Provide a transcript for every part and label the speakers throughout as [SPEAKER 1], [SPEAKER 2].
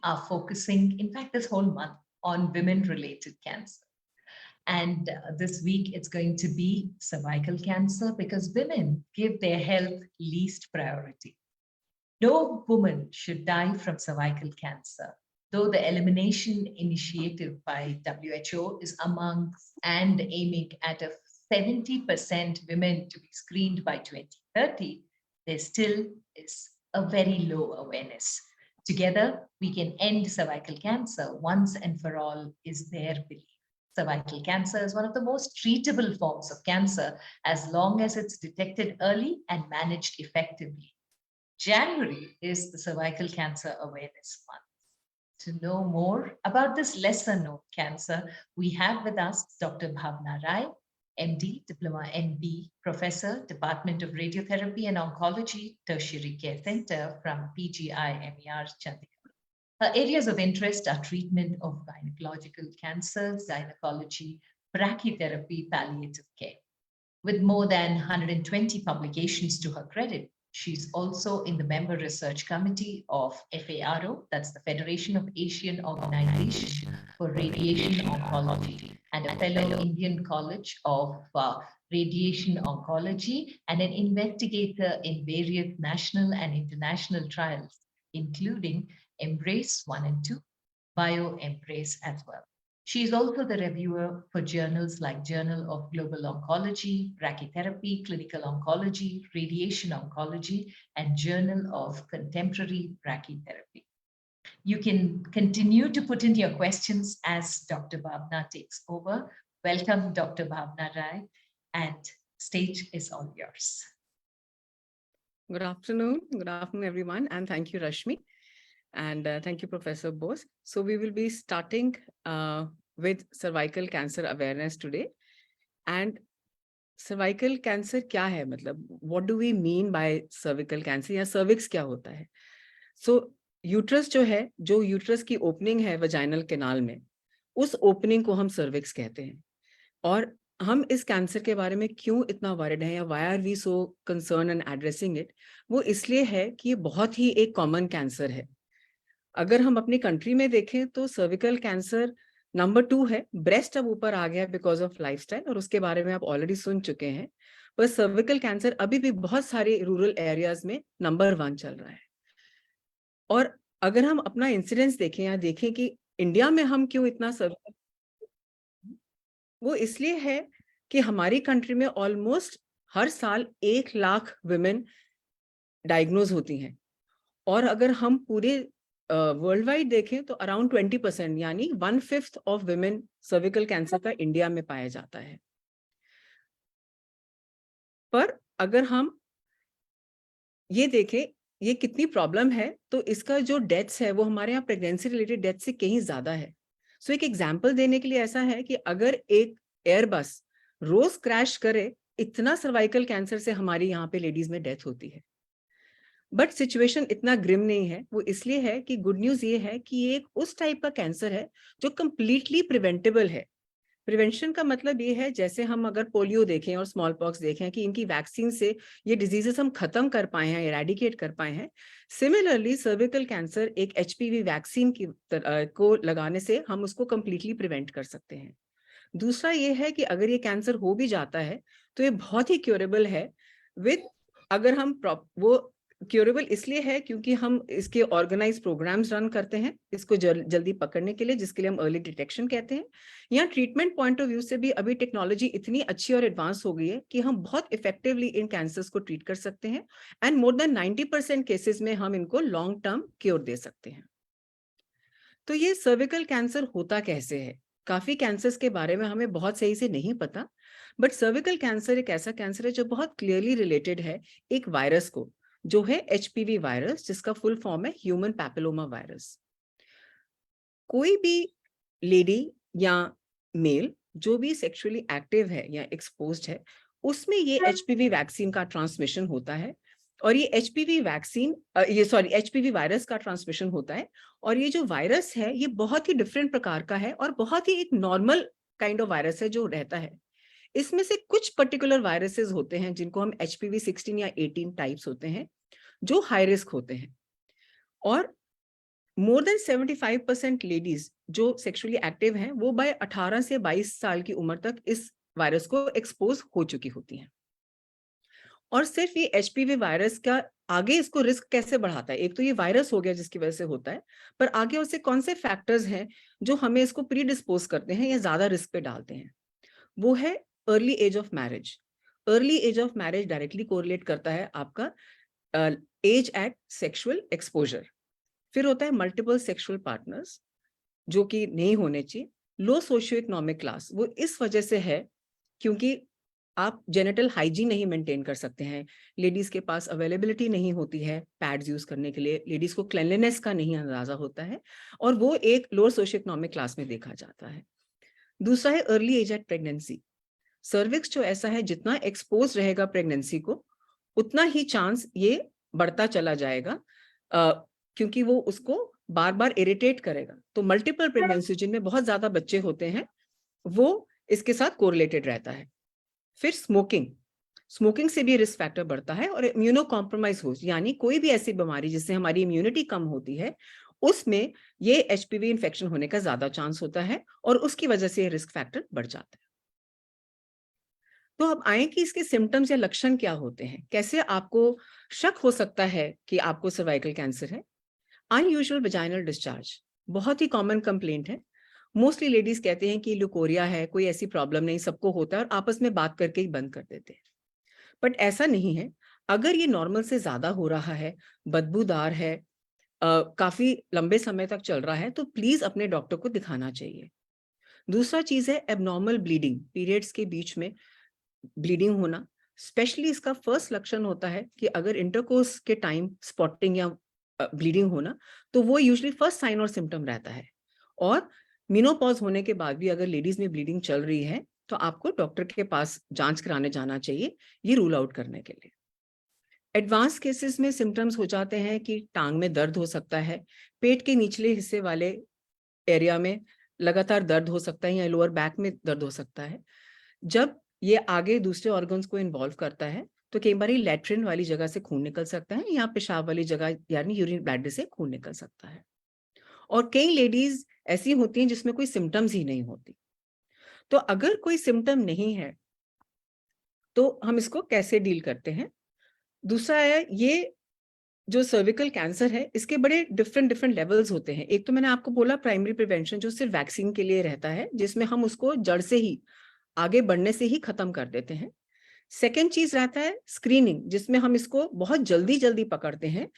[SPEAKER 1] are focusing, in fact, this whole month on women-related cancer. And this week it's going to be cervical cancer because women give their health least priority. No woman should die from cervical cancer, though the elimination initiative by WHO is amongst and aiming at a 70% women to be screened by 2030, there still is a very low awareness. Together, we can end cervical cancer once and for all, is their belief. Cervical cancer is one of the most treatable forms of cancer as long as it's detected early and managed effectively. January is the Cervical Cancer Awareness Month. To know more about this lesser known cancer, we have with us Dr. Bhavna Rai, MD, Diploma MB, Professor, Department of Radiotherapy and Oncology, Tertiary Care Center from PGI-MER, Chandigarh. Her areas of interest are treatment of gynecological cancers, gynecology, brachytherapy, palliative care. With more than 120 publications to her credit, she's also in the member research committee of FARO, that's the Federation of Asian Organization for Radiation Oncology, and a fellow Indian College of Radiation Oncology, and an investigator in various national and international trials, including Embrace 1 and 2, BioEmbrace as well. She is also the reviewer for journals like Journal of Global Oncology, Brachytherapy, Clinical Oncology, Radiation Oncology, and Journal of Contemporary Brachytherapy. You can continue to put in your questions as Dr. Bhavna takes over. Welcome, Dr. Bhavna Rai, and stage is all yours.
[SPEAKER 2] Good afternoon, everyone, and thank you, Rashmi. And thank you, Professor Bose. So we will be starting with cervical cancer awareness today. And cervical cancer क्या है? मतलब what do we mean by cervical cancer? या cervix क्या होता है? So uterus जो है, जो uterus की opening है vaginal canal में, उस opening को हम cervix कहते हैं. और हम इस कैंसर के बारे में क्यों इतना वर्ried हैं या why are we so concerned and addressing it? वो इसलिए है कि ये बहुत ही एक common cancer है. अगर हम अपनी कंट्री में देखें तो सर्विकल कैंसर नंबर 2 है. ब्रेस्ट अब ऊपर आ गया बिकॉज ऑफ लाइफस्टाइल और उसके बारे में आप ऑलरेडी सुन चुके हैं. पर सर्विकल कैंसर अभी भी बहुत सारे रूरल एरियाज में नंबर 1 चल रहा है. और अगर हम अपना इंसिडेंस देखें या देखें कि इंडिया में हम क्यों इतना सर्विकल, वो इसलिए है कि हमारी कंट्री में ऑलमोस्ट हर साल 1 लाख वुमेन डायग्नोज होती हैं. और अगर हम पूरे वर्ल्ड वाइड देखें तो अराउंड 20% यानी 1/5 ऑफ वुमेन सर्विकल कैंसर का इंडिया में पाया जाता है. पर अगर हम ये देखें ये कितनी प्रॉब्लम है तो इसका जो डेथ्स है वो हमारे यहाँ प्रेगनेंसी रिलेटेड डेथ से कहीं ज्यादा है. सो एक एग्जांपल देने के लिए ऐसा है कि अगर एक एयरबस रोज क्रैश करे, इतना सर्वाइकल कैंसर से हमारी यहाँ पे लेडीज में डेथ होती है. बट सिचुएशन इतना ग्रिम नहीं है. वो इसलिए है कि गुड न्यूज ये है कि ये एक उस टाइप का कैंसर है जो कंप्लीटली प्रिवेंटेबल है. प्रिवेंशन का मतलब ये है जैसे हम अगर पोलियो देखें और स्मॉल पॉक्स देखें कि इनकी वैक्सीन से ये डिजीजेस हम खत्म कर पाए हैं, इरेडिकेट कर पाए हैं. सिमिलरली सर्विकल कैंसर एक HPV वैक्सीन को लगाने से हम उसको कंप्लीटली प्रिवेंट कर सकते हैं. दूसरा ये है कि अगर ये कैंसर हो भी जाता है तो ये बहुत ही क्योरेबल है. विद अगर हम वो क्योरेबल इसलिए है क्योंकि हम इसके ऑर्गेनाइज प्रोग्राम्स रन करते हैं इसको जल्दी पकड़ने के लिए, जिसके लिए हम अर्ली डिटेक्शन कहते हैं. यहाँ ट्रीटमेंट पॉइंट ऑफ व्यू से भी अभी टेक्नोलॉजी इतनी अच्छी और एडवांस हो गई है कि हम बहुत इफेक्टिवली इन कैंसर्स को ट्रीट कर सकते हैं. एंड मोर देन 90% केसेस में हम इनको लॉन्ग टर्म क्योर दे सकते हैं. तो ये सर्विकल कैंसर होता कैसे है? काफी कैंसर्स के बारे में हमें बहुत सही से नहीं पता, बट सर्विकल कैंसर एक ऐसा कैंसर है जो बहुत क्लियरली रिलेटेड है एक वायरस को, जो है HPV वायरस, जिसका फुल फॉर्म है ह्यूमन पैपिलोमा वायरस. कोई भी लेडी या मेल जो भी सेक्सुअली एक्टिव है या एक्सपोज्ड है, उसमें ये HPV वैक्सीन का ट्रांसमिशन होता है. और ये HPV वायरस का ट्रांसमिशन होता है. और ये जो वायरस है ये बहुत ही डिफरेंट प्रकार का है और बहुत ही एक नॉर्मल काइंड ऑफ वायरस है जो रहता है. इसमें से कुछ पर्टिकुलर वायरसेस होते हैं जिनको हम HPV 16 या 18 टाइप्स होते हैं जो हाई रिस्क होते हैं. और मोर देन 75% लेडीज जो सेक्सुअली एक्टिव हैं वो बाय 18 से 22 साल की उम्र तक इस वायरस को एक्सपोज हो चुकी होती हैं। और सिर्फ ये एचपीवी वायरस का आगे इसको रिस्क कैसे बढ़ाता है, एक तो ये वायरस हो गया जिसकी वजह से होता है, पर आगे उससे कौन से फैक्टर्स हैं जो हमें इसको प्री डिस्पोज करते हैं या ज्यादा रिस्क पे डालते हैं, वो है early age of marriage. Early age of marriage directly correlate करता है आपका एज एट सेक्सुअल एक्सपोजर। फिर होता है मल्टीपल सेक्सुअल पार्टनर्स जो कि नहीं होने चाहिए। लो सोशियो इकोनॉमिक क्लास, वो इस वजह से है क्योंकि आप जेनिटल हाइजीन नहीं मेंटेन कर सकते हैं, लेडीज के पास अवेलेबिलिटी नहीं होती है पैड्स यूज करने के लिए, लेडीज को क्लेanलीनेस का नहीं अंदाजा होता है, और वो एक लोअर सोशियो इकोनॉमिक क्लास में देखा जाता है। दूसरा है early age at pregnancy. Cervix जो ऐसा है, जितना एक्सपोज रहेगा प्रेगनेंसी को उतना ही चांस ये बढ़ता चला जाएगा, क्योंकि वो उसको बार बार इरिटेट करेगा। तो मल्टीपल प्रेगनेंसी जिनमें बहुत ज्यादा बच्चे होते हैं वो इसके साथ कोरिलेटेड रहता है। फिर स्मोकिंग, स्मोकिंग से भी रिस्क फैक्टर बढ़ता है। और इम्यूनो कॉम्प्रोमाइज हो, यानी कोई भी ऐसी बीमारी जिससे हमारी इम्यूनिटी कम होती है, उसमें ये एचपीवी इन्फेक्शन होने का ज्यादा चांस होता है और उसकी वजह से रिस्क फैक्टर बढ़ जाता है। तो अब आए कि इसके सिम्टम्स या लक्षण क्या होते हैं, कैसे आपको शक हो सकता है कि आपको सर्वाइकल कैंसर है। अनयूजुअल वजाइनल डिस्चार्ज बहुत ही कॉमन कंप्लेंट है। मोस्टली लेडीज कहते हैं कि ल्यूकोरिया है, कोई ऐसी प्रॉब्लम नहीं, सबको होता है, और आपस में बात करके ही बंद कर देते हैं। बट ऐसा नहीं है। अगर ये नॉर्मल से ज्यादा हो रहा है, बदबूदार है, काफी लंबे समय तक चल रहा है, तो प्लीज अपने डॉक्टर को दिखाना चाहिए। दूसरा चीज है एबनॉर्मल ब्लीडिंग, पीरियड्स के बीच में ब्लीडिंग होना। स्पेशली इसका फर्स्ट लक्षण होता है कि अगर इंटरकोर्स के टाइम स्पॉटिंग या ब्लीडिंग होना, तो वो यूजुअली फर्स्ट साइन और सिम्टम रहता है। और मेनोपॉज होने के बाद भी अगर लेडीज में ब्लीडिंग चल रही है तो आपको डॉक्टर के पास जांच कराने जाना चाहिए, ये रूल आउट करने के लिए। एडवांस केसेस में सिम्टम्स हो जाते हैं कि टांग में दर्द हो सकता है, पेट के निचले हिस्से वाले एरिया में लगातार दर्द हो सकता है, या लोअर बैक में दर्द हो सकता है। जब ये आगे दूसरे ऑर्गन्स को इन्वॉल्व करता है तो कई बार लैट्रिन वाली जगह से खून निकल सकता है, या पेशाब वाली जगह यानी यूरिन ब्लैडर से खून निकल सकता है। और कई लेडीज ऐसी होती हैं जिसमें कोई सिम्टम्स ही नहीं होती। तो अगर कोई सिम्टम नहीं है तो हम इसको कैसे डील करते हैं। दूसरा है, ये जो सर्विकल कैंसर है इसके बड़े डिफरेंट डिफरेंट लेवल्स होते हैं। एक तो मैंने आपको बोला प्राइमरी प्रिवेंशन, जो सिर्फ वैक्सीन के लिए रहता है, जिसमें हम उसको जड़ से ही आगे बढ़ने से ही खत्म कर देते हैं। सेकेंड चीज रहता है स्क्रीनिंग, जिसमें हम इसको बहुत जल्दी जल्दी पकड़ते हैं।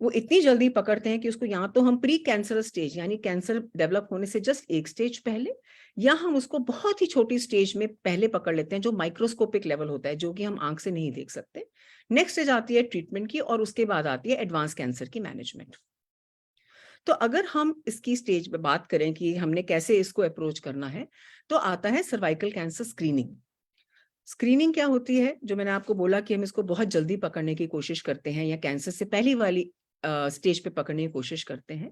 [SPEAKER 2] वो इतनी जल्दी पकड़ते हैं कि उसको या तो हम प्री कैंसर स्टेज यानी कैंसर डेवलप होने से जस्ट एक स्टेज पहले, या हम उसको बहुत ही छोटी स्टेज में पहले पकड़ लेते हैं जो माइक्रोस्कोपिक लेवल होता है, जो कि हम आंख से नहीं देख सकते। नेक्स्ट स्टेज आती है ट्रीटमेंट की, और उसके बाद आती है एडवांस कैंसर की मैनेजमेंट। तो अगर हम इसकी स्टेज पे बात करें कि हमने कैसे इसको अप्रोच करना है, तो आता है सर्वाइकल कैंसर स्क्रीनिंग। स्क्रीनिंग क्या होती है, जो मैंने आपको बोला कि हम इसको बहुत जल्दी पकड़ने की कोशिश करते हैं या कैंसर से पहली वाली स्टेज पे पकड़ने की कोशिश करते हैं।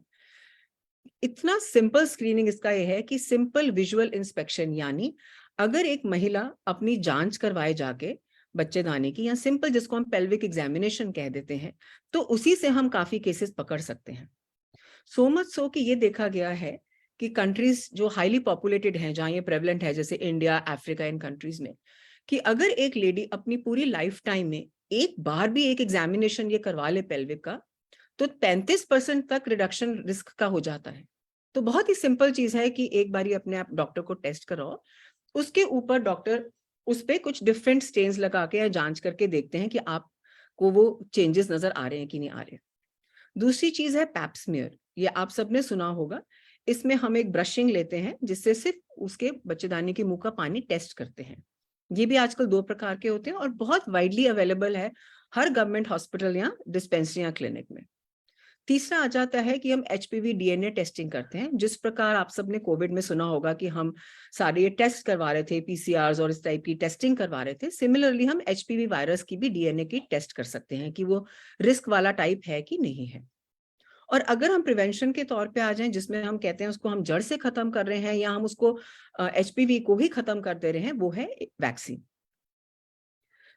[SPEAKER 2] इतना सिंपल स्क्रीनिंग इसका ये है कि सिंपल विजुअल इंस्पेक्शन, यानी अगर एक महिला अपनी जांच करवाए जाके बच्चेदानी की, या सिंपल जिसको हम पेल्विक एग्जामिनेशन कह देते हैं, तो उसी से हम काफी केसेस पकड़ सकते हैं। सो मच सो कि ये देखा गया है कि कंट्रीज जो हाईली पॉपुलेटेड हैं, जहां ये प्रेवलेंट है, जैसे इंडिया, अफ्रीका, इन कंट्रीज में, कि अगर एक लेडी अपनी पूरी लाइफ टाइम में एक बार भी एक एग्जामिनेशन ये करवा ले पेल्विक का, तो 35% तक रिडक्शन रिस्क का हो जाता है। तो बहुत ही सिंपल चीज है कि एक बारी अपने आप डॉक्टर को टेस्ट कराओ, उसके ऊपर डॉक्टर उस पे कुछ डिफरेंट स्टेन्स लगा के या जांच करके देखते हैं कि आपको वो चेंजेस नजर आ रहे हैं कि नहीं आ रहे। दूसरी चीज है पैप स्मीयर, ये आप सबने सुना होगा। इसमें हम एक ब्रशिंग लेते हैं जिससे सिर्फ उसके बच्चेदानी के मुंह का पानी टेस्ट करते हैं। ये भी आजकल 2 प्रकार के होते हैं और बहुत वाइडली अवेलेबल है हर गवर्नमेंट हॉस्पिटल या डिस्पेंसरी या क्लिनिक में। तीसरा आ जाता है कि हम एचपीवी डीएनए टेस्टिंग करते हैं। जिस प्रकार आप सबने कोविड में सुना होगा कि हम सारे ये टेस्ट करवा रहे थे, पीसीआर और इस टाइप की टेस्टिंग करवा रहे थे, सिमिलरली हम एचपीवी वायरस की भी डीएनए की टेस्ट कर सकते हैं कि वो रिस्क वाला टाइप है कि नहीं है। और अगर हम प्रिवेंशन के तौर पे आ जाएं, जिसमें हम कहते हैं उसको हम जड़ से खत्म कर रहे हैं या हम उसको एचपीवी को ही खत्म कर दे रहे हैं, वो है वैक्सीन।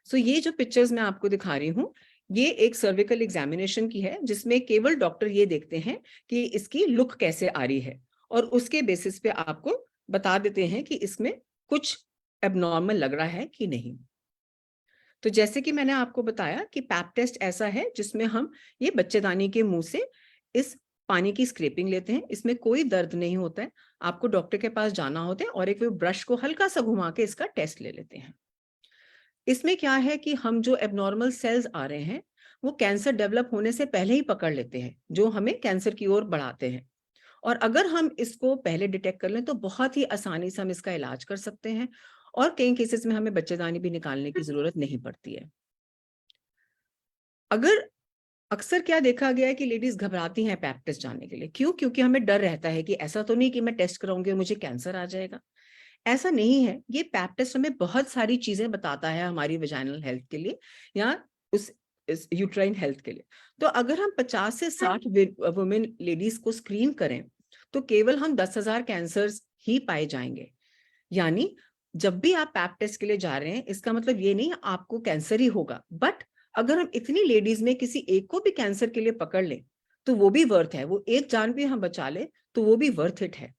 [SPEAKER 2] सो ये जो पिक्चर्स मैं आपको दिखा रही हूँ, ये एक सर्विकल एग्जामिनेशन की है जिसमें केवल डॉक्टर ये देखते हैं कि इसकी लुक कैसे आ रही है और उसके बेसिस पे आपको बता देते हैं कि इसमें कुछ एबनॉर्मल लग रहा है कि नहीं। तो जैसे कि मैंने आपको बताया कि पैप टेस्ट ऐसा है जिसमें हम ये बच्चेदानी के मुंह से इस पानी की स्क्रैपिंग लेते हैं। इसमें कोई दर्द नहीं होता है, आपको डॉक्टर के पास जाना होता है और एक ब्रश को हल्का सा घुमा के इसका टेस्ट ले लेते हैं। इसमें क्या है कि हम जो एबनॉर्मल सेल्स आ रहे हैं वो कैंसर डेवलप होने से पहले ही पकड़ लेते हैं, जो हमें कैंसर की ओर बढ़ाते हैं। और अगर हम इसको पहले डिटेक्ट कर लें तो बहुत ही आसानी से हम इसका इलाज कर सकते हैं और कई केसेस में हमें बच्चेदानी भी निकालने की जरूरत नहीं पड़ती है। अगर अक्सर क्या देखा गया है कि लेडीज घबराती हैं पैप टेस्ट जाने के लिए। क्यों? क्योंकि हमें डर रहता है कि ऐसा तो नहीं कि मैं टेस्ट कराऊंगी और मुझे कैंसर आ जाएगा। ऐसा नहीं है। ये पैप टेस्ट हमें बहुत सारी चीजें बताता है हमारी वेजाइनल हेल्थ के लिए या उस यूट्राइन हेल्थ के लिए। तो अगर हम 50 से 60 वुमेन लेडीज को स्क्रीन करें तो केवल हम 10,000 कैंसर्स ही पाए जाएंगे। यानी जब भी आप पैप टेस्ट के लिए जा रहे हैं इसका मतलब ये नहीं आपको कैंसर ही होगा, बट अगर हम इतनी लेडीज में किसी एक को भी कैंसर के लिए पकड़ लें तो वो भी वर्थ है। वो एक जान भी हम बचा ले तो वो भी वर्थ इट है।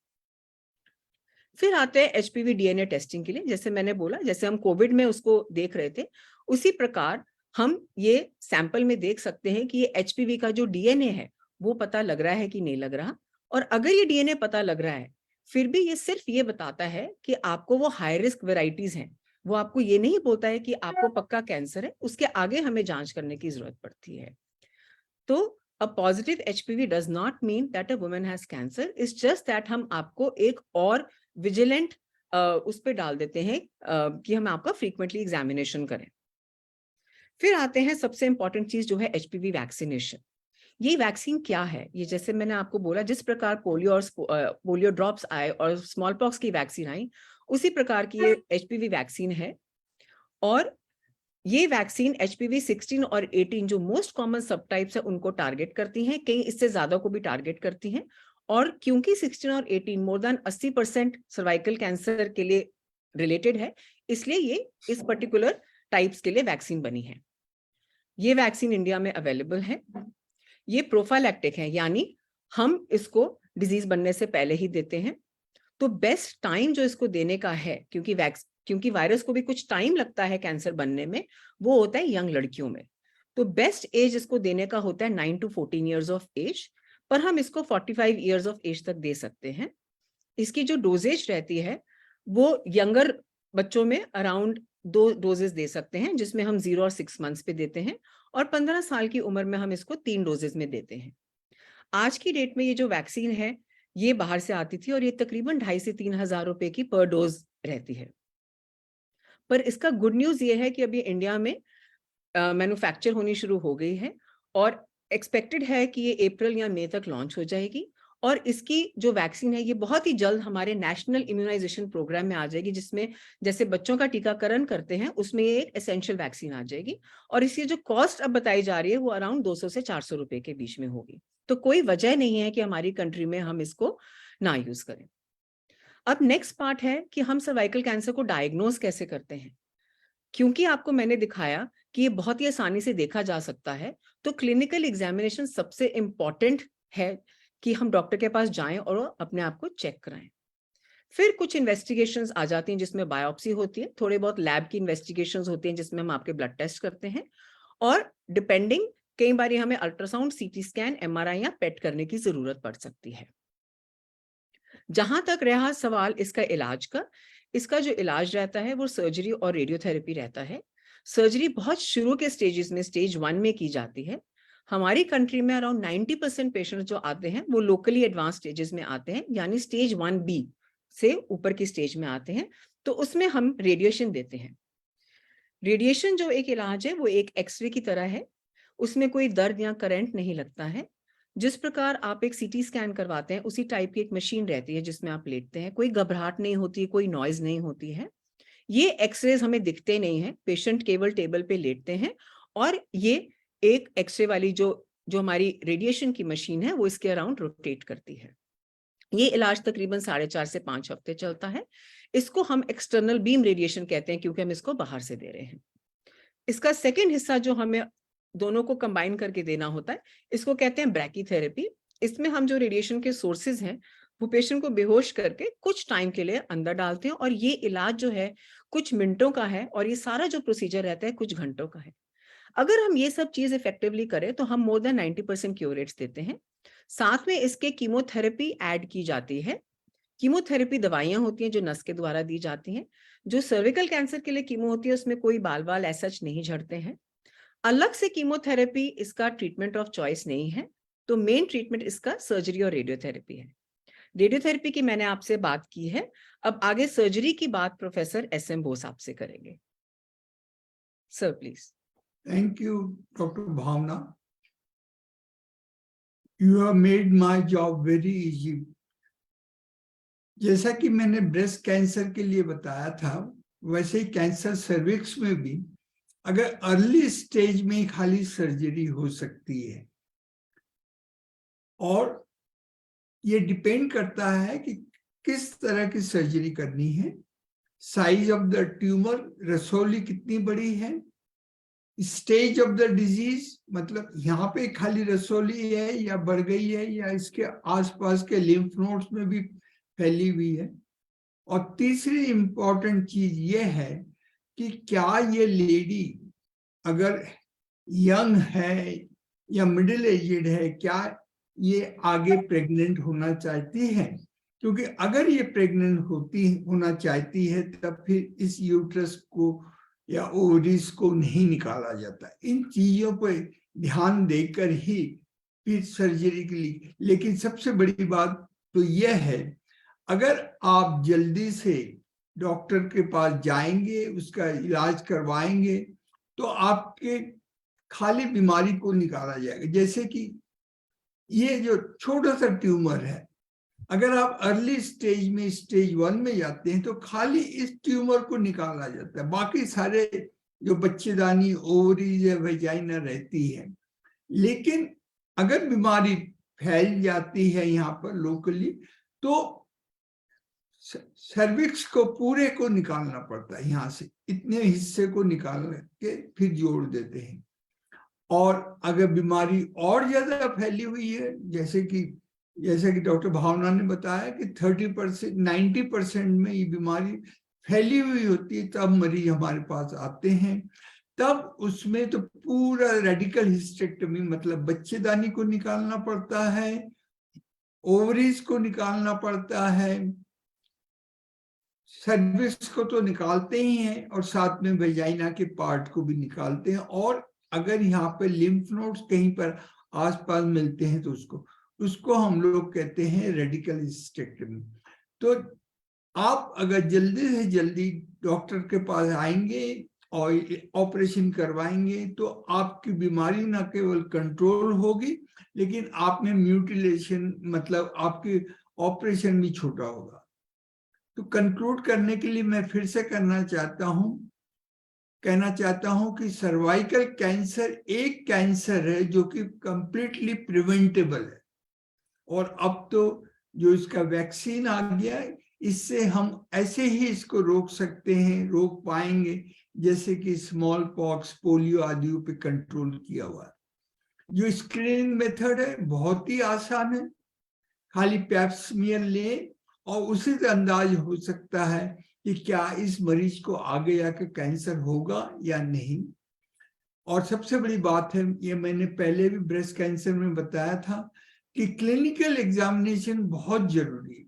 [SPEAKER 2] फिर आते हैं एचपीवी डीएनए टेस्टिंग के लिए। जैसे मैंने बोला, जैसे हम कोविड में उसको देख रहे थे उसी प्रकार हम ये सैंपल में देख सकते हैं कि ये एचपीवी का जो डीएनए है वो पता लग रहा है कि नहीं लग रहा। और अगर ये डीएनए पता लग रहा है फिर भी ये सिर्फ ये बताता है कि आपको वो हाई रिस्क वेराइटीज हैं, वो आपको ये नहीं बोलता है कि आपको पक्का कैंसर है। उसके आगे हमें जांच करने की जरूरत पड़ती है। तो a positive HPV does not mean that a woman has cancer. It's just that हम आपको एक और विजिलेंट उस पे डाल देते हैं कि हम आपका फ्रीक्वेंटली एग्जामिनेशन करें। फिर आते हैं सबसे इंपॉर्टेंट चीज जो है एचपीवी वैक्सीनेशन। ये वैक्सीन क्या है? ये जैसे मैंने आपको बोला जिस प्रकार पोलियो ड्रॉप्स आए और स्मॉल पॉक्स की वैक्सीन आई उसी प्रकार की ये एचपीवी वैक्सीन है। और ये वैक्सीन HPV 16 और 18 जो मोस्ट कॉमन सब टाइप्स है उनको टारगेट करती हैं, कई इससे ज्यादा को भी टारगेट करती हैं। और क्योंकि 16 और 18 मोर देन 80% सर्वाइकल कैंसर के लिए रिलेटेड है, इसलिए ये इस पर्टिकुलर टाइप्स के लिए वैक्सीन बनी है। ये वैक्सीन इंडिया में अवेलेबल है। ये प्रोफाइलैक्टिक है, यानी हम इसको डिजीज बनने से पहले ही देते हैं। तो बेस्ट टाइम जो इसको देने का है, क्योंकि वायरस को भी कुछ टाइम लगता है कैंसर बनने में, वो होता है यंग लड़कियों में। तो बेस्ट एज इसको देने का होता है 9 to 14 ईयर्स ऑफ एज, पर हम इसको 45 ईयर्स ऑफ एज तक दे सकते हैं। इसकी जो डोजेज रहती है वो यंगर बच्चों में अराउंड 2 डोजेस दे सकते हैं, जिसमें हम 0 और 6 मंथ्स पे देते हैं, और 15 साल की उम्र में हम इसको 3 डोजेस में देते हैं। आज की डेट में ये जो वैक्सीन है ये बाहर से आती थी और ये तकरीबन 2,500 से 3,000 रुपए की पर डोज रहती है। पर इसका गुड न्यूज ये है कि अभी इंडिया में मैन्युफैक्चर होनी शुरू हो गई है और एक्सपेक्टेड है कि ये अप्रैल या मई तक लॉन्च हो जाएगी। और इसकी जो वैक्सीन है ये बहुत ही जल्द हमारे नेशनल इम्यूनाइजेशन प्रोग्राम में आ जाएगी, जिसमें जैसे बच्चों का टीकाकरण करते हैं उसमें ये एक एसेंशियल वैक्सीन आ जाएगी। और इसकी जो कॉस्ट अब बताई जा रही है वो अराउंड 200 से 400 रुपए के बीच में होगी। तो कोई वजह नहीं है कि हमारी कंट्री में हम इसको ना यूज करें। अब नेक्स्ट पार्ट है कि हम सर्वाइकल कैंसर को डायग्नोज कैसे करते हैं। क्योंकि आपको मैंने दिखाया कि ये बहुत ही आसानी से देखा जा सकता है, तो क्लिनिकल एग्जामिनेशन सबसे इंपॉर्टेंट है कि हम डॉक्टर के पास जाएं और अपने आप को चेक कराएं। फिर कुछ इन्वेस्टिगेशंस आ जाती हैं जिसमें बायोप्सी होती है, थोड़े बहुत लैब की इन्वेस्टिगेशंस होती हैं जिसमें हम आपके ब्लड टेस्ट करते हैं, और डिपेंडिंग कई बार हमें अल्ट्रासाउंड, सीटी स्कैन, MRI या पेट करने की जरूरत पड़ सकती है। जहां तक रहा सवाल इसका इलाज का, इसका जो इलाज रहता है वो सर्जरी और रेडियोथेरेपी रहता है। सर्जरी बहुत शुरू के स्टेजेस में, स्टेज 1 में की जाती है। हमारी कंट्री में अराउंड 90% पेशेंट जो आते हैं वो लोकली एडवांस स्टेजेस में आते हैं, यानी स्टेज 1B से ऊपर की स्टेज में आते हैं। तो उसमें हम रेडिएशन देते हैं। रेडिएशन जो एक इलाज है वो एक एक्सरे की तरह है, उसमें कोई दर्द या करंट नहीं लगता है। जिस प्रकार आप एक सीटी स्कैन करवाते हैं उसी टाइप की एक मशीन रहती है जिसमें आप लेटते हैं, कोई घबराहट नहीं होती, कोई नॉइज नहीं होती है। ये एक्सरेज हमें दिखते नहीं है, पेशेंट केवल टेबल पे लेटते हैं और ये एक एक्सरे वाली जो जो हमारी रेडिएशन की मशीन है वो इसके अराउंड रोटेट करती है। ये इलाज तकरीबन 4.5 से 5 हफ्ते चलता है। इसको हम एक्सटर्नल बीम रेडिएशन कहते हैं क्योंकि हम इसको बाहर से दे रहे हैं। इसका सेकेंड हिस्सा जो हमें दोनों को कंबाइन करके देना होता है। इसको कहते हैं ब्रैकीथेरेपी। इसमें हम जो रेडिएशन के सोर्सेज हैं वो पेशेंट को बेहोश करके कुछ टाइम के लिए अंदर डालते हैं, और ये इलाज जो है कुछ मिनटों का है, और ये सारा जो प्रोसीजर रहता है कुछ घंटों का है। अगर हम ये सब चीज इफेक्टिवली करें तो हम मोर देन 90% क्योर रेट्स देते हैं। साथ में इसके कीमोथेरेपी ऐड की जाती है। कीमोथेरेपी दवाइयां होती हैं जो नस के द्वारा दी जाती हैं। जो सर्विकल कैंसर के लिए कीमो होती है उसमें कोई बाल बाल ऐसा नहीं झड़ते हैं। अलग से कीमोथेरेपी इसका ट्रीटमेंट ऑफ चॉइस नहीं है। तो मेन ट्रीटमेंट इसका सर्जरी और रेडियोथेरेपी है। रेडियोथेरेपी की मैंने आपसे बात की है। अब आगे सर्जरी की बात प्रोफेसर एस.एम. बोस आपसे करेंगे। Sir please.
[SPEAKER 3] Thank you, Dr. Bhavna. You have made my job very easy. जैसा कि मैंने ब्रेस्ट कैंसर के लिए बताया था, वैसे ही कैंसर सर्विक्स में भी अगर अर्ली स्टेज में खाली सर्जरी हो सकती है, और ये डिपेंड करता है कि किस तरह की सर्जरी करनी है, साइज ऑफ द ट्यूमर, रसौली कितनी बड़ी है, स्टेज ऑफ द डिजीज, मतलब यहाँ पे खाली रसौली है या बढ़ गई है या इसके आसपास के लिम्फ नोड्स में भी फैली हुई है। और तीसरी इंपॉर्टेंट चीज ये है कि क्या ये लेडी अगर यंग है या मिडिल एजेड है, क्या ये आगे प्रेग्नेंट होना चाहती है, क्योंकि अगर ये प्रेग्नेंट होना चाहती है तब फिर इस यूट्रस को या ओवरीज को नहीं निकाला जाता। इन चीजों पर ध्यान देकर ही फिर सर्जरी के लिए। लेकिन सबसे बड़ी बात तो यह है, अगर आप जल्दी से डॉक्टर के पास जाएंगे, उसका इलाज करवाएंगे, तो आपके खाली बीमारी को निकाला जाएगा। जैसे कि ये जो छोटा सा ट्यूमर है, अगर आप अर्ली स्टेज में स्टेज 1 में जाते हैं तो खाली इस ट्यूमर को निकाला जाता है, बाकी सारे जो बच्चेदानी, ओवरीज या वेजाइना रहती है। लेकिन अगर बीमारी फैल जाती है यहाँ पर लोकली, तो सर्विक्स को पूरे को निकालना पड़ता है, यहाँ से इतने हिस्से को निकाल के फिर जोड़ देते हैं। और अगर बीमारी और ज्यादा फैली हुई है, जैसे कि डॉक्टर भावना ने बताया कि 30% 90% में ये बीमारी फैली हुई होती है, तब मरीज हमारे पास आते हैं। तब उसमें तो पूरा रेडिकल हिस्टेक्टमी, मतलब बच्चेदानी को निकालना पड़ता है, ओवरीज को निकालना पड़ता है, सर्विक्स को तो निकालते ही हैं, और साथ में वेजाइना के पार्ट को भी निकालते हैं। और अगर यहाँ पे लिम्फ नोड्स कहीं पर आसपास मिलते हैं तो उसको हम लोग कहते हैं रेडिकल हिस्टेक्टमी। तो आप अगर जल्दी से जल्दी डॉक्टर के पास आएंगे और ऑपरेशन करवाएंगे तो आपकी बीमारी न केवल कंट्रोल होगी, लेकिन आप में म्यूटिलेशन, मतलब आपकी ऑपरेशन भी छोटा होगा। तो कंक्लूड करने के लिए मैं फिर से कहना चाहता हूं कि सर्वाइकल कैंसर एक कैंसर है जो कि कंप्लीटली प्रिवेंटेबल है, और अब तो जो इसका वैक्सीन आ गया है, इससे हम ऐसे ही इसको रोक सकते हैं, रोक पाएंगे, जैसे कि स्मॉल पॉक्स, पोलियो आदि पे कंट्रोल किया हुआ है। जो स्क्रीनिंग मेथड है बहुत ही आसान है, खाली पैप स्मीयर लें और उसी से अंदाज हो सकता है कि क्या इस मरीज को आगे जाकर कैंसर होगा या नहीं। और सबसे बड़ी बात है, ये मैंने पहले भी ब्रेस्ट कैंसर में बताया था कि क्लिनिकल एग्जामिनेशन बहुत जरूरी है।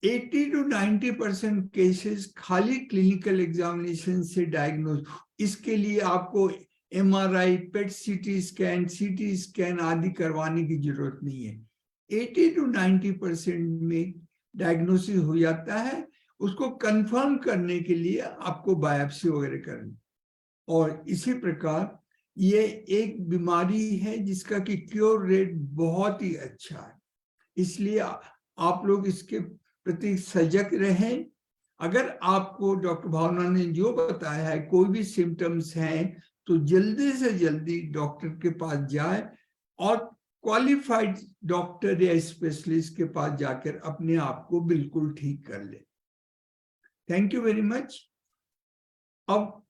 [SPEAKER 3] 80 to 90% केसेस खाली क्लिनिकल एग्जामिनेशन से डायग्नोज। इसके लिए आपको MRI, PET CT स्कैन आदि करवाने की जरूरत नहीं है। 80 to 90% में डायग्नोसिस हो जाता है। उसको कंफर्म करने के लिए आपको बायोप्सी वगैरह करनी। और इसी प्रकार ये एक बीमारी है जिसका कि क्योर रेट बहुत ही अच्छा है, इसलिए आप लोग इसके प्रति सजग रहें। अगर आपको डॉक्टर भावना ने जो बताया है कोई भी सिम्टम्स हैं तो जल्दी से जल्दी डॉक्टर के पास जाए और क्वालिफाइड डॉक्टर या स्पेशलिस्ट के पास जाकर अपने आप को बिल्कुल ठीक कर ले। Thank you very much. अब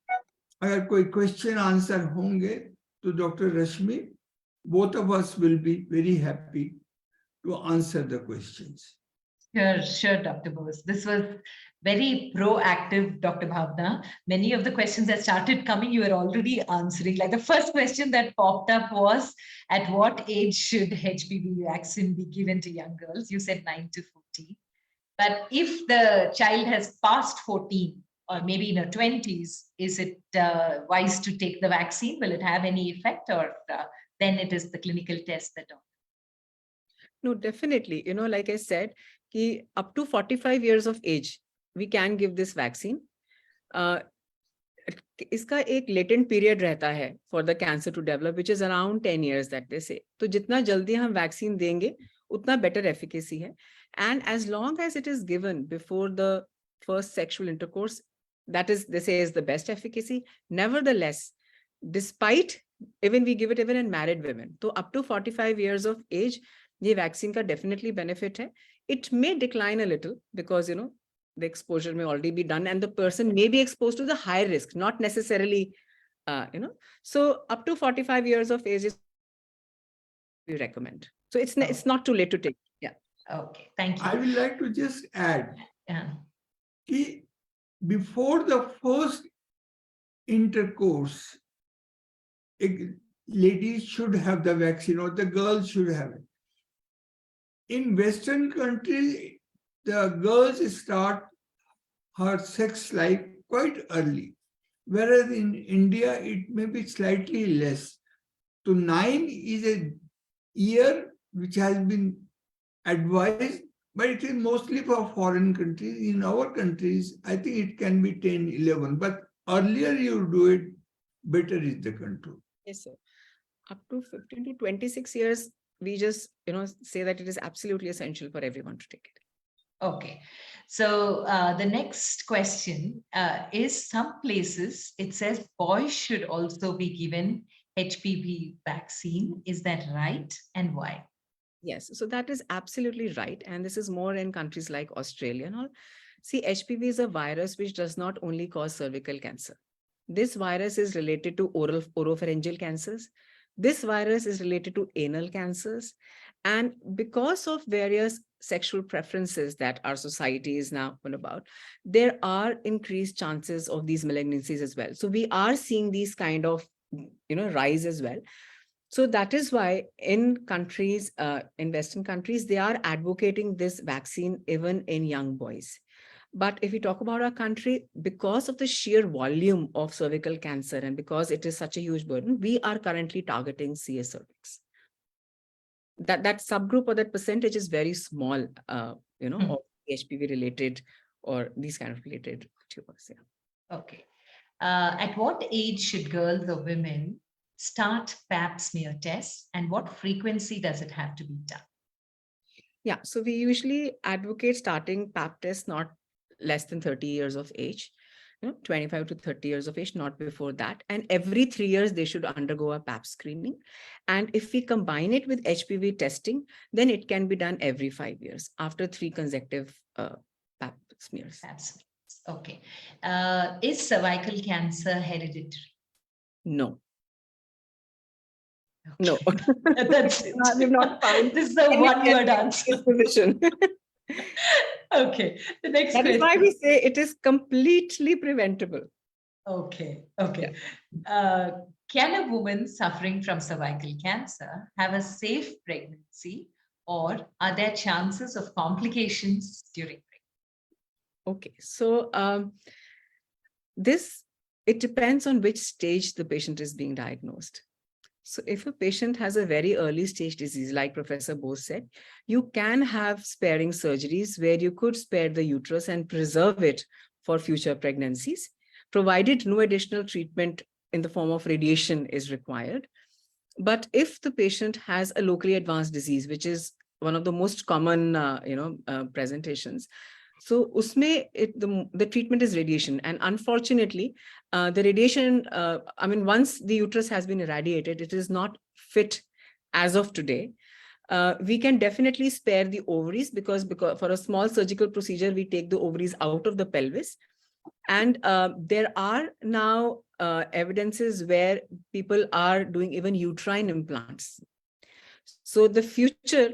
[SPEAKER 3] अगर कोई क्वेश्चन आंसर होंगे to Dr. Rashmi. Both of us will be very happy to answer the questions.
[SPEAKER 1] Sure, Dr. Bose. This was very proactive, Dr. Bhavna. Many of the questions that started coming, you were already answering. Like the first question that popped up was, at what age should HPV vaccine be given to young girls? You said 9 to 14. But if the child has passed 14 or maybe in her 20s, is it wise to take the vaccine? Will it have any effect, or then it is the clinical test that?
[SPEAKER 2] No, definitely. You know, like I said, कि up to 45 years of age, we can give this vaccine. इसका एक latent period रहता है for the cancer to develop, which is around 10 years that they say. तो जितना जल्दी हम vaccine देंगे, उतना better efficacy है. And as long as it is given before the first sexual intercourse, that is, they say, is the best efficacy. Nevertheless, despite even we give it even in married women, so up to 45 years of age, ये vaccine का definitely benefit है. It may decline a little because, you know, the exposure may already be done and the person may be exposed to the high risk, not necessarily, you know, so up to 45 years of age is we recommend. So it's not too late to take. Yeah.
[SPEAKER 1] Okay, thank you.
[SPEAKER 3] I would like to just add,
[SPEAKER 1] Yeah.
[SPEAKER 3] Before the first intercourse, ladies should have the vaccine or the girls should have it. In Western countries, the girls start her sex life quite early, whereas in India, it may be slightly less. So 9 is a year which has been advised, but it is mostly for foreign countries. In our countries, I think it can be 10, 11, but earlier you do it, better is the control.
[SPEAKER 2] Yes, sir. Up to 15 to 26 years, we just, you know, say that it is absolutely essential for everyone to take it.
[SPEAKER 1] Okay, so the next question is, some places it says boys should also be given HPV vaccine. Is that right, and why?
[SPEAKER 2] Yes, so that is absolutely right. And this is more in countries like Australia and all. See, HPV is a virus which does not only cause cervical cancer. This virus is related to oropharyngeal cancers. This virus is related to anal cancers. And because of various sexual preferences that our society is now on about, there are increased chances of these malignancies as well. So we are seeing these kind of, you know, rise as well. So that is why in countries, in Western countries, they are advocating this vaccine even in young boys. But if we talk about our country, because of the sheer volume of cervical cancer and because it is such a huge burden, we are currently targeting CS cervix. That subgroup or that percentage is very small, you know, of HPV related or these kind of related tumors. Yeah.
[SPEAKER 1] Okay. At what age should girls or women start Pap smear tests, and what frequency does it have to be done?
[SPEAKER 2] Yeah, so we usually advocate starting Pap tests not less than 30 years of age, you know, 25 to 30 years of age, not before that. And every 3 years, they should undergo a Pap screening. And if we combine it with HPV testing, then it can be done every 5 years after 3 consecutive Pap smears.
[SPEAKER 1] Okay. Is cervical cancer hereditary?
[SPEAKER 2] No.
[SPEAKER 1] Okay.
[SPEAKER 2] No.
[SPEAKER 1] That's it.
[SPEAKER 2] We've not found
[SPEAKER 1] this is the one-word answer.
[SPEAKER 2] Position.
[SPEAKER 1] Okay. The next
[SPEAKER 2] that
[SPEAKER 1] question.
[SPEAKER 2] is why we say it is completely preventable.
[SPEAKER 1] Okay. Okay. Yeah. Can a woman suffering from cervical cancer have a safe pregnancy, or are there chances of complications during pregnancy?
[SPEAKER 2] Okay. So it depends on which stage the patient is being diagnosed. So if a patient has a very early stage disease, like Professor Bose said, you can have sparing surgeries where you could spare the uterus and preserve it for future pregnancies, provided no additional treatment in the form of radiation is required. But if the patient has a locally advanced disease, which is one of the most common presentations, so usme the treatment is radiation, and unfortunately, the radiation, once the uterus has been irradiated, it is not fit as of today. We can definitely spare the ovaries because for a small surgical procedure, we take the ovaries out of the pelvis. And there are now evidences where people are doing even uterine implants. So the future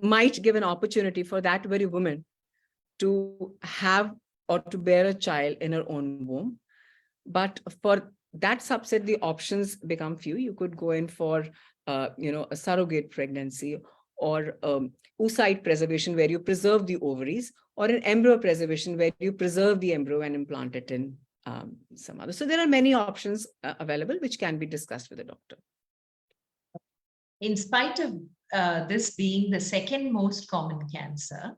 [SPEAKER 2] might give an opportunity for that very woman to have or to bear a child in her own womb. But for that subset, the options become few. You could go in for, a surrogate pregnancy, or oocyte preservation, where you preserve the ovaries, or an embryo preservation, where you preserve the embryo and implant it in some other. So there are many options available, which can be discussed with the doctor.
[SPEAKER 1] In spite of this being the second most common cancer,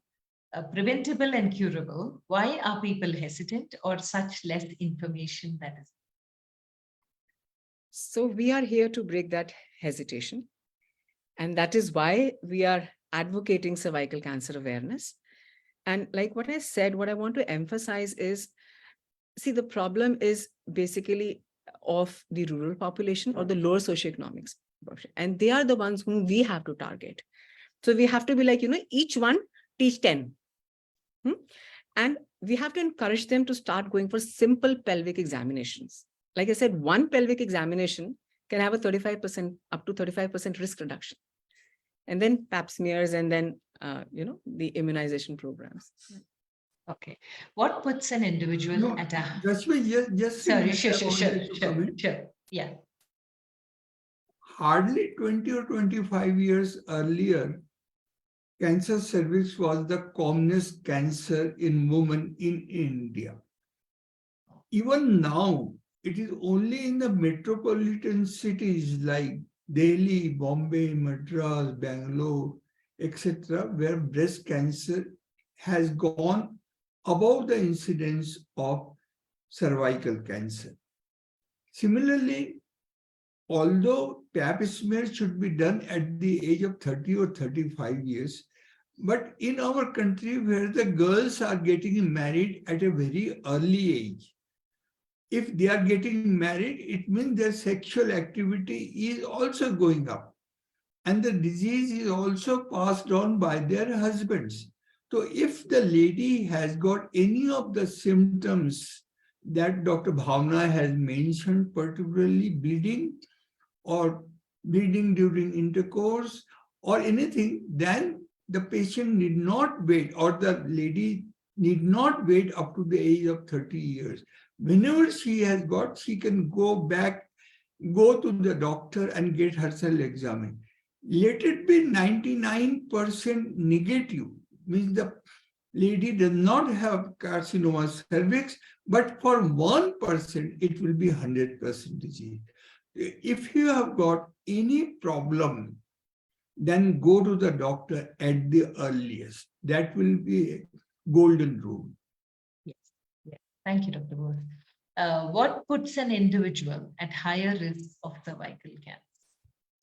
[SPEAKER 1] preventable and curable, why are people hesitant or such less information that is?
[SPEAKER 2] So we are here to break that hesitation. And that is why we are advocating cervical cancer awareness. And like what I said, what I want to emphasize is, see, the problem is basically of the rural population or the lower socioeconomics. And they are the ones whom we have to target. So we have to be like, each one teach 10. And we have to encourage them to start going for simple pelvic examinations. Like I said, one pelvic examination can have a 35% up to 35% risk reduction. And then pap smears, and then, the immunization programs.
[SPEAKER 1] Okay. What puts an individual
[SPEAKER 3] No,
[SPEAKER 1] at a...
[SPEAKER 3] Rashmi, just a
[SPEAKER 1] Sorry,
[SPEAKER 3] minute,
[SPEAKER 1] sure,
[SPEAKER 3] I
[SPEAKER 1] sure,
[SPEAKER 3] wanted
[SPEAKER 1] sure,
[SPEAKER 3] to come in.
[SPEAKER 1] sure. Yeah.
[SPEAKER 3] Hardly 20 or 25 years earlier, cancer cervix was the commonest cancer in women in India. Even now, it is only in the metropolitan cities like Delhi, Bombay, Madras, Bangalore, etc., where breast cancer has gone above the incidence of cervical cancer. Similarly, although pap smear should be done at the age of 30 or 35 years, but in our country where the girls are getting married at a very early age, if they are getting married, it means their sexual activity is also going up. And the disease is also passed on by their husbands. So if the lady has got any of the symptoms that Dr. Bhavna has mentioned, particularly bleeding or bleeding during intercourse or anything, then the patient need not wait, or the lady need not wait up to the age of 30 years. Whenever she has got, she can go to the doctor and get herself examined. Let it be 99% negative, means the lady does not have carcinoma cervix, but for 1%, it will be 100% disease. If you have got any problem, then go to the doctor at the earliest. That will be a golden rule.
[SPEAKER 1] Yes. Yeah. Thank you, Dr. Bose. What puts an individual at higher risk of cervical cancer?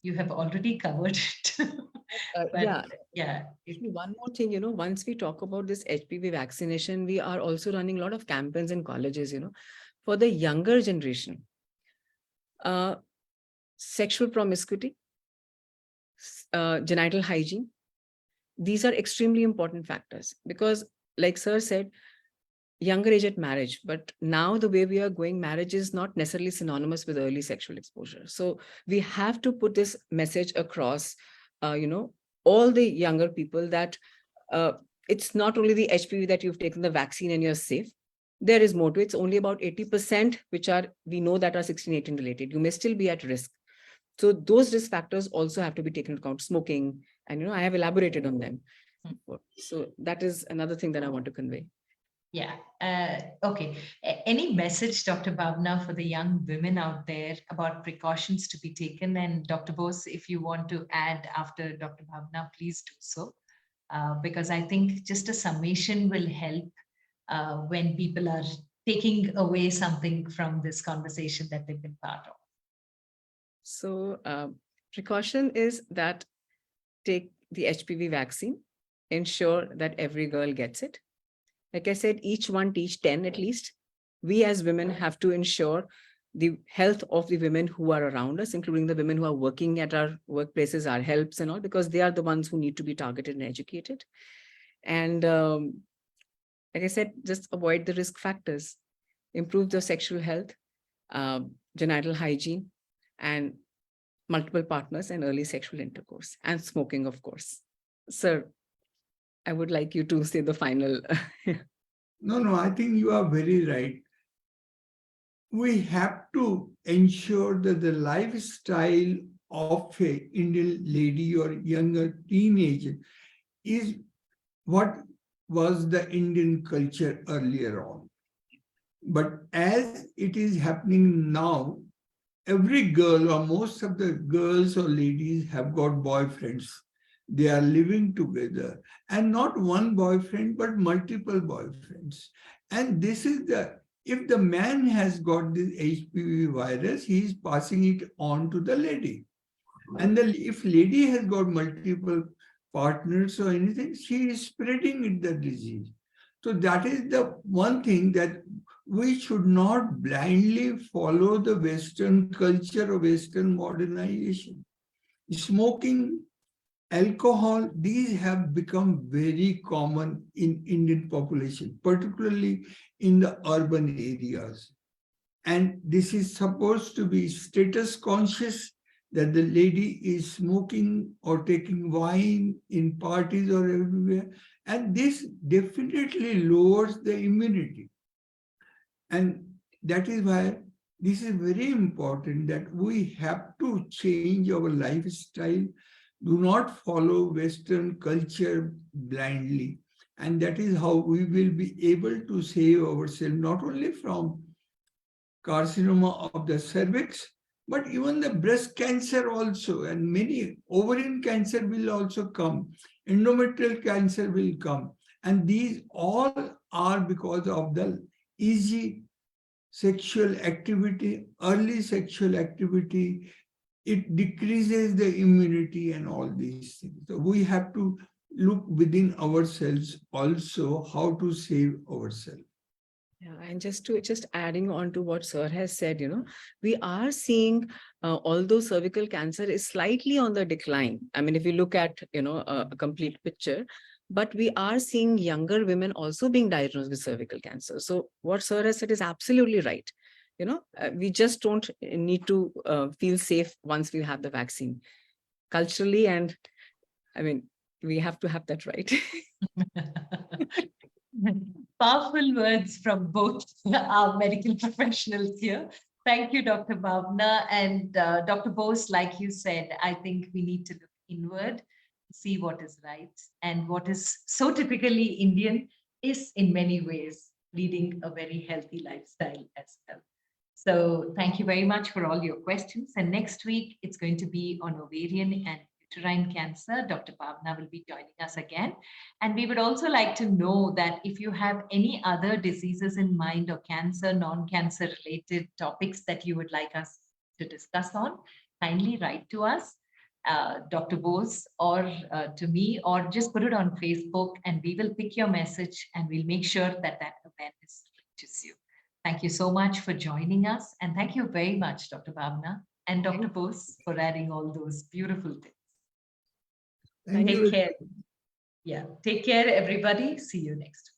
[SPEAKER 1] You have already covered it. But yeah.
[SPEAKER 2] One more thing, once we talk about this HPV vaccination, we are also running a lot of campaigns in colleges, for the younger generation. Sexual promiscuity, genital hygiene, these are extremely important factors, because like sir said, younger age at marriage, but now the way we are going, marriage is not necessarily synonymous with early sexual exposure. So we have to put this message across, all the younger people, that it's not only the HPV that you've taken the vaccine and you're safe. There is more to it. It's only about 80% which we know that are 16-18 related. You may still be at risk. So those risk factors also have to be taken into account. Smoking, and I have elaborated on them. So that is another thing that I want to convey.
[SPEAKER 1] Yeah. Okay. Any message, Dr. Bhavna, for the young women out there about precautions to be taken? And Dr. Bose, if you want to add after Dr. Bhavna, please do so. Because I think just a summation will help when people are taking away something from this conversation that they've been part of.
[SPEAKER 2] So precaution is that take the HPV vaccine, ensure that every girl gets it. Like I said, each one teach 10 at least. We as women have to ensure the health of the women who are around us, including the women who are working at our workplaces, our helps and all, because they are the ones who need to be targeted and educated. And like I said, just avoid the risk factors, improve your sexual health, genital hygiene, and multiple partners and early sexual intercourse, and smoking, of course. Sir, I would like you to say the final.
[SPEAKER 3] No, I think you are very right. We have to ensure that the lifestyle of an Indian lady or younger teenager is what was the Indian culture earlier on. But as it is happening now, every girl or most of the girls or ladies have got boyfriends. They are living together, and not one boyfriend, but multiple boyfriends. And this is if the man has got this HPV virus, he is passing it on to the lady. And if lady has got multiple partners or anything, she is spreading it, the disease. So that is the one thing, that we should not blindly follow the Western culture or Western modernization. Smoking, alcohol, these have become very common in Indian population, particularly in the urban areas. And this is supposed to be status conscious, that the lady is smoking or taking wine in parties or everywhere. And this definitely lowers the immunity. And that is why this is very important, that we have to change our lifestyle. Do not follow Western culture blindly. And that is how we will be able to save ourselves, not only from carcinoma of the cervix, but even the breast cancer also, and many ovarian cancer will also come, endometrial cancer will come. And these all are because of the easy sexual activity, early sexual activity. It decreases the immunity and all these things. So we have to look within ourselves also, how to save ourselves.
[SPEAKER 2] Yeah, and just adding on to what Sir has said, we are seeing, although cervical cancer is slightly on the decline. I mean, if you look at, a complete picture, but we are seeing younger women also being diagnosed with cervical cancer. So what Sir has said is absolutely right. We just don't need to feel safe once we have the vaccine. Culturally, and I mean, we have to have that right.
[SPEAKER 1] Powerful words from both our medical professionals here. Thank you, Dr. Bhavna. And Dr. Bose, like you said, I think we need to look inward, see what is right. And what is so typically Indian is in many ways leading a very healthy lifestyle as well. So thank you very much for all your questions. And next week, it's going to be on ovarian and uterine cancer. Dr. Bhavna will be joining us again. And we would also like to know that if you have any other diseases in mind or cancer, non-cancer related topics that you would like us to discuss on, kindly write to us, Dr. Bose, or to me, or just put it on Facebook, and we will pick your message and we'll make sure that that awareness reaches you. Thank you so much for joining us. And thank you very much, Dr. Bhavna and Dr. Bose, for adding all those beautiful things.
[SPEAKER 3] Thank you.
[SPEAKER 1] Take care. Yeah, take care, everybody. See you next week.